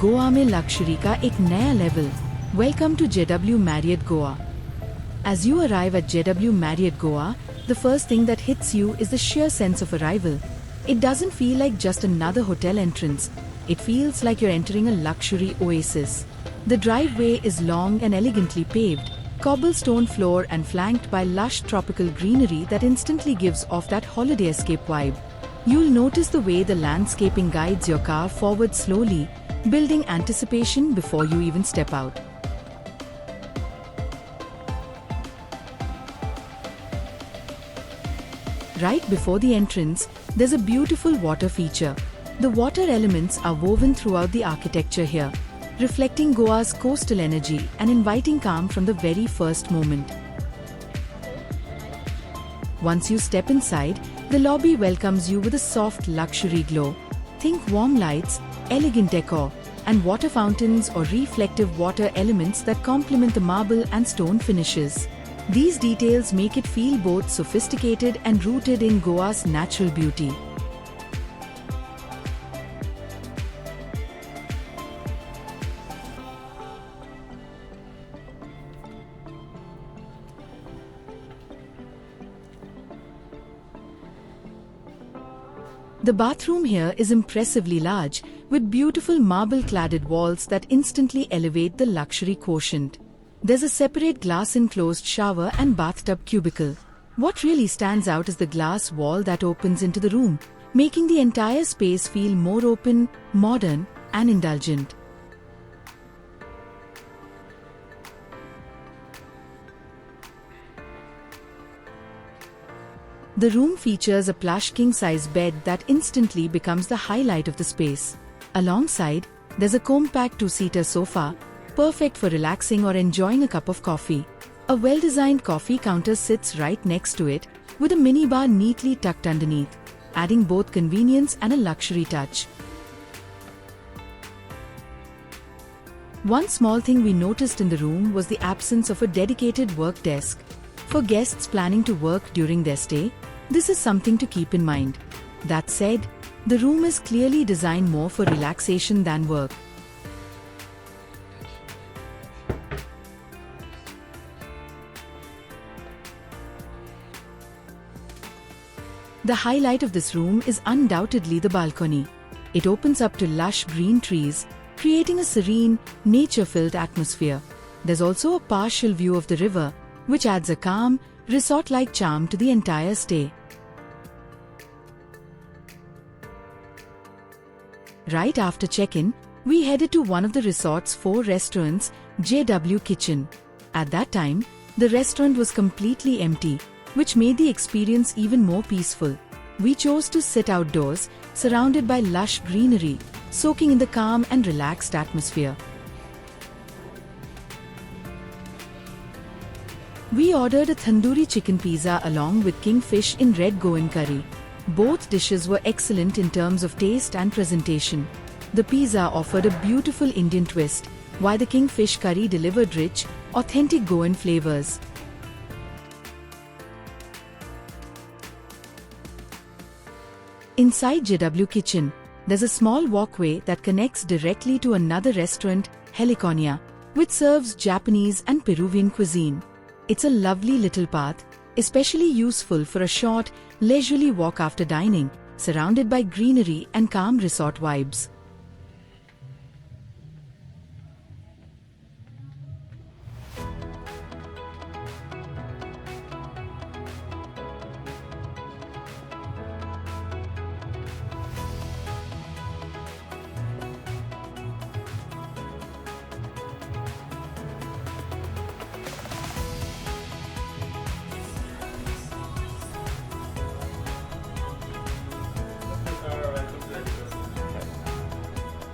गोवा में लग्जरी का एक नया level. Welcome to JW Marriott Goa. As you arrive at JW Marriott Goa, the first thing that hits you is the sheer sense of arrival. It doesn't feel like just another hotel entrance. It feels like you're entering a luxury oasis. The driveway is long and elegantly paved, cobblestone floor and flanked by lush tropical greenery that instantly gives off that holiday escape vibe. You'll notice the way the landscaping guides your car forward slowly, building anticipation before you even step out. Right before the entrance, there's a beautiful water feature. The water elements are woven throughout the architecture here, reflecting Goa's coastal energy and inviting calm from the very first moment. Once you step inside, the lobby welcomes you with a soft luxury glow. Think warm lights, elegant decor, and water fountains or reflective water elements that complement the marble and stone finishes. These details make it feel both sophisticated and rooted in Goa's natural beauty. The bathroom here is impressively large, with beautiful marble-cladded walls that instantly elevate the luxury quotient. There's a separate glass-enclosed shower and bathtub cubicle. What really stands out is the glass wall that opens into the room, making the entire space feel more open, modern, and indulgent. The room features a plush king-size bed that instantly becomes the highlight of the space. Alongside, there's a compact two-seater sofa, perfect for relaxing or enjoying a cup of coffee. A well-designed coffee counter sits right next to it, with a minibar neatly tucked underneath, adding both convenience and a luxury touch. One small thing we noticed in the room was the absence of a dedicated work desk. For guests planning to work during their stay, this is something to keep in mind. That said, the room is clearly designed more for relaxation than work. The highlight of this room is undoubtedly the balcony. It opens up to lush green trees, creating a serene, nature-filled atmosphere. There's also a partial view of the river, which adds a calm, resort-like charm to the entire stay. Right after check-in, we headed to one of the resort's 4 restaurants, JW Kitchen. At that time, the restaurant was completely empty, which made the experience even more peaceful. We chose to sit outdoors, surrounded by lush greenery, soaking in the calm and relaxed atmosphere. We ordered a tandoori chicken pizza along with kingfish in red Goan curry. Both dishes were excellent in terms of taste and presentation. The pizza offered a beautiful Indian twist, while the kingfish curry delivered rich, authentic Goan flavors. Inside JW Kitchen, there's a small walkway that connects directly to another restaurant, Heliconia, which serves Japanese and Peruvian cuisine. It's a lovely little path, especially useful for a short, leisurely walk after dining, surrounded by greenery and calm resort vibes.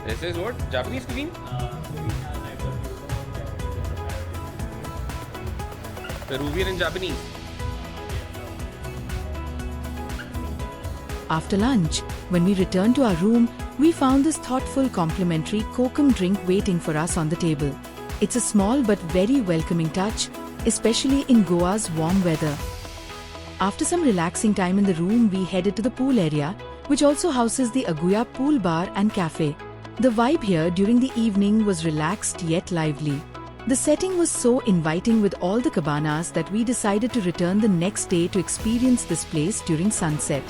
This is what? Japanese cuisine? Peruvian and Japanese. After lunch, when we returned to our room, we found this thoughtful complimentary Kokum drink waiting for us on the table. It's a small but very welcoming touch, especially in Goa's warm weather. After some relaxing time in the room, we headed to the pool area, which also houses the Aguya Pool Bar and Cafe. The vibe here during the evening was relaxed yet lively. The setting was so inviting with all the cabanas that we decided to return the next day to experience this place during sunset.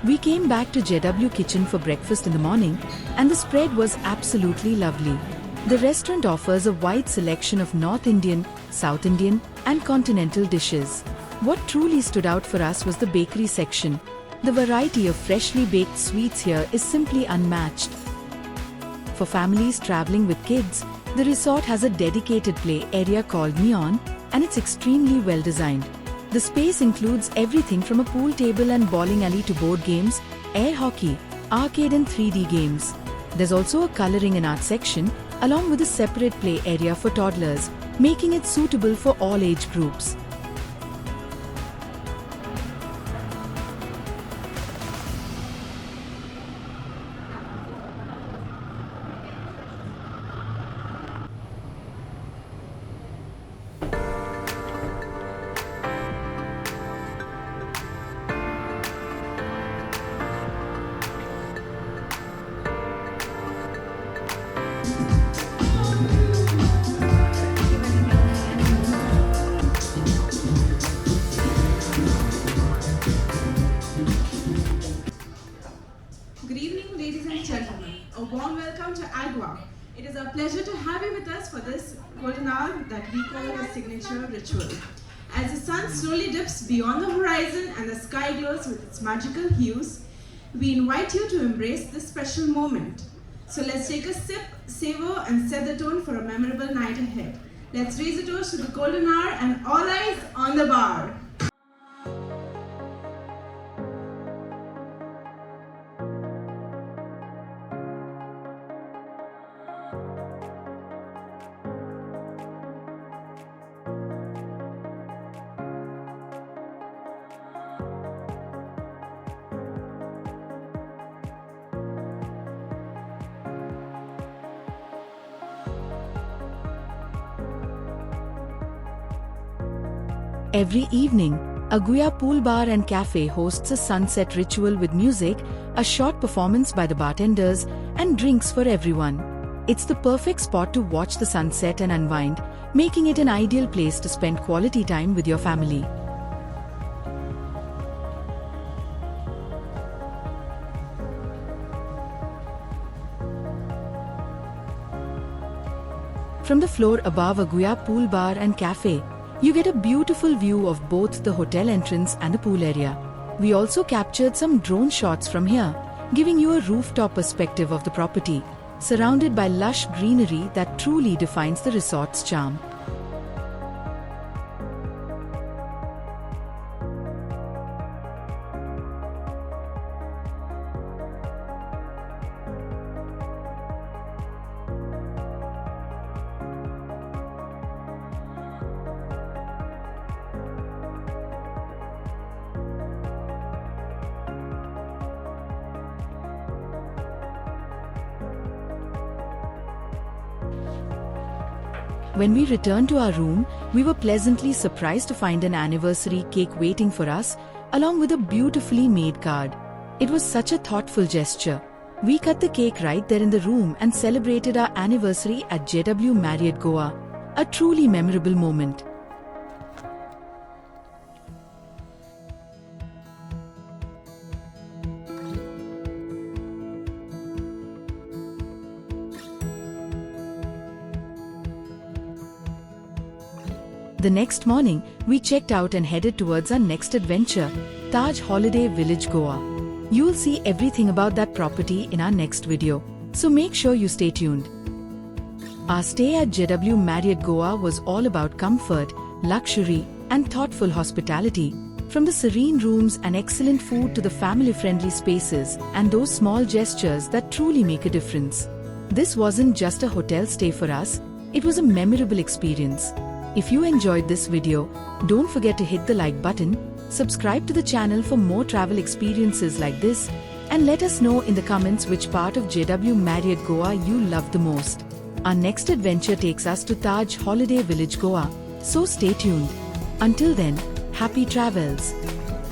We came back to JW Kitchen for breakfast in the morning, and the spread was absolutely lovely. The restaurant offers a wide selection of North Indian, South Indian, and continental dishes. What truly stood out for us was the bakery section. The variety of freshly baked sweets here is simply unmatched. For families traveling with kids, the resort has a dedicated play area called Neon, and it's extremely well designed. The space includes everything from a pool table and bowling alley to board games, air hockey, arcade and 3D games. There's also a coloring and art section, along with a separate play area for toddlers, making it suitable for all age groups. Good evening, ladies and gentlemen. A warm welcome to Agua. It is our pleasure to have you with us for this golden hour that we call a signature ritual. As the sun slowly dips beyond the horizon and the sky glows with its magical hues, we invite you to embrace this special moment. So let's take a sip, savor, and set the tone for a memorable night ahead. Let's raise a toast to the golden hour and all eyes on the bar. Every evening, Aguya Pool Bar and Cafe hosts a sunset ritual with music, a short performance by the bartenders, and drinks for everyone. It's the perfect spot to watch the sunset and unwind, making it an ideal place to spend quality time with your family. From the floor above Aguya Pool Bar and Cafe, you get a beautiful view of both the hotel entrance and the pool area. We also captured some drone shots from here, giving you a rooftop perspective of the property, surrounded by lush greenery that truly defines the resort's charm. When we returned to our room, we were pleasantly surprised to find an anniversary cake waiting for us, along with a beautifully made card. It was such a thoughtful gesture. We cut the cake right there in the room and celebrated our anniversary at JW Marriott Goa, a truly memorable moment. The next morning, we checked out and headed towards our next adventure, Taj Holiday Village, Goa. You'll see everything about that property in our next video, so make sure you stay tuned. Our stay at JW Marriott Goa was all about comfort, luxury, and thoughtful hospitality. From the serene rooms and excellent food to the family-friendly spaces and those small gestures that truly make a difference. This wasn't just a hotel stay for us, it was a memorable experience. If you enjoyed this video, don't forget to hit the like button, subscribe to the channel for more travel experiences like this, and let us know in the comments which part of JW Marriott Goa you love the most. Our next adventure takes us to Taj Holiday Village, Goa, so stay tuned. Until then, happy travels.